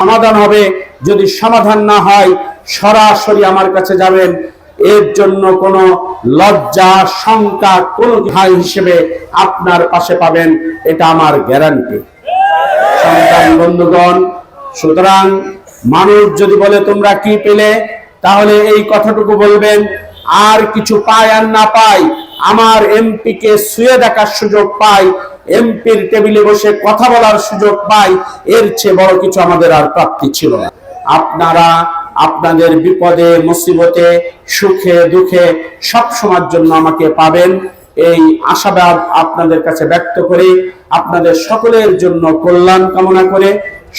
সমাধান হবে। যদি সমাধান না হয় সরাসরি আমার কাছে যাবেন। এর জন্য কোনো লজ্জা শঙ্কা কোনো ভাই হিসেবে আপনার পাশে পাবেন, এটা আমার গ্যারান্টি। সন্তান বন্ধুগণ, সুতরাং মানুষ যদি বলে তোমরা কি পেলে, তাহলে এই কথাটুকু বলবেন, আর কিছু পাই আর না পাই, আমার এমপি কে ছুঁয়ে দেখার সুযোগ পাই, এমপির টেবিলে বসে কথা বলার সুযোগ পাই, এর চেয়ে বড় কিছু আমাদের আর প্রাপ্তি ছিল না। আপনারা আপনাদের বিপদে মুসিবতে সুখে দুঃখে সব সময়ের জন্য আমাকে পাবেন, এই আশাবাদ আপনাদের কাছে ব্যক্ত করে আপনাদের সকলের জন্য কল্যাণ কামনা করে,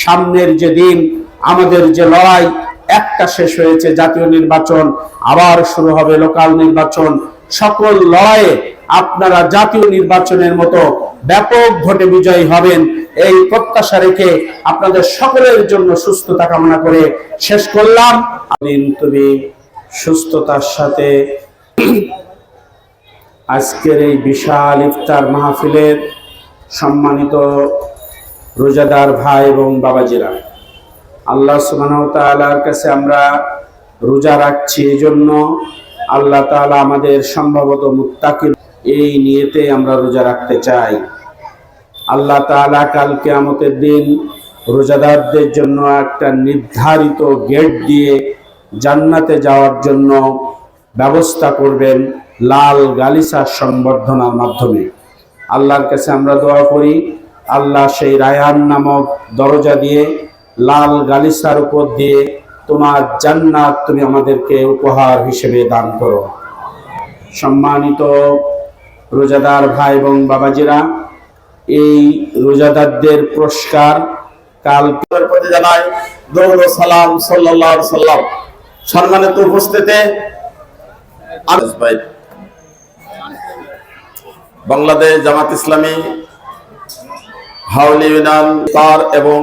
সামনের যে দিন আমাদের যে লড়াই, একটা শেষ হয়েছে জাতীয় নির্বাচন, আবার শুরু হবে লোকাল নির্বাচন, সকল লড়াইয়ে আপনারা জাতীয় নির্বাচনের মতো ব্যাপক ভোটে বিজয়ী হবেন, এই প্রত্যাশা রেখে আপনাদের সকলের জন্য সুস্থতা কামনা করে শেষ করলাম। তুমি সুস্থতার সাথে আজকের এই বিশাল ইফতার মাহফিলের সম্মানিত রোজাদার ভাই এবং বাবাজিরা, আল্লাহ সুবহানাহু ওয়া তাআলার কাছে আমরা রোজা রাখছি, এই জন্য আল্লাহ তাআলা আমাদের সম্ভবত মুত্তাকি, এই নিয়তে আমরা রোজা রাখতে চাই। আল্লাহ তাআলা কাল কিয়ামতের দিন রোজাদারদের জন্য একটা নির্ধারিত গেট দিয়ে জান্নাতে যাওয়ার জন্য ব্যবস্থা করবেন লাল গালিচার সংবর্ধনার মাধ্যমে। আল্লাহর কাছে আমরা দোয়া করি, আল্লাহ সেই রায়ান নামক দরজা দিয়ে লাল গালিচার উপর দিয়ে তোমার জান্নাত তুমি আমাদেরকে উপহার হিসেবে দান করো। সম্মানিত রোজাদার ভাই এবং বাবাজিরা, এই রোজাদারদের পুরস্কার কাল প্রতি জানাই দরুদ ও সালাম সাল্লাল্লাহু আলাইহি সাল্লাম। সম্মানিত উপস্থিতি, বাংলাদেশ জামাত ইসলামী হাওলি ইউনিয়ন তার এবং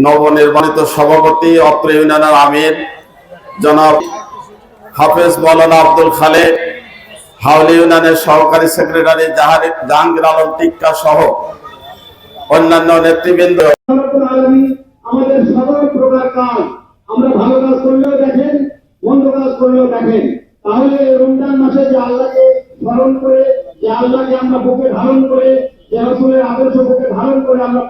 নবনির্বাচিত সভাপতি অত্র ইউনিয়নের আমির জনাব হাফেজ মাওলানা আব্দুল খালেক, হাওলি ইউনিয়নের সহকারী সেক্রেটারি জাহাঙ্গীর আলম টিক্কা সহ অন্যান্য নেতৃবৃন্দ, আমাদের সকল প্রকার কাজ আমরা ভালো কাজ করলেও দেখেন, মন্দ কাজ করলেও দেখেন, তাহলে রমজান মাসে যে আল্লাহকে স্মরণ করে, যে আল্লাহকে আমরা বুকে ধারণ করে, যে রাসূলের আদর্শ বুকে ধারণ করে আমরা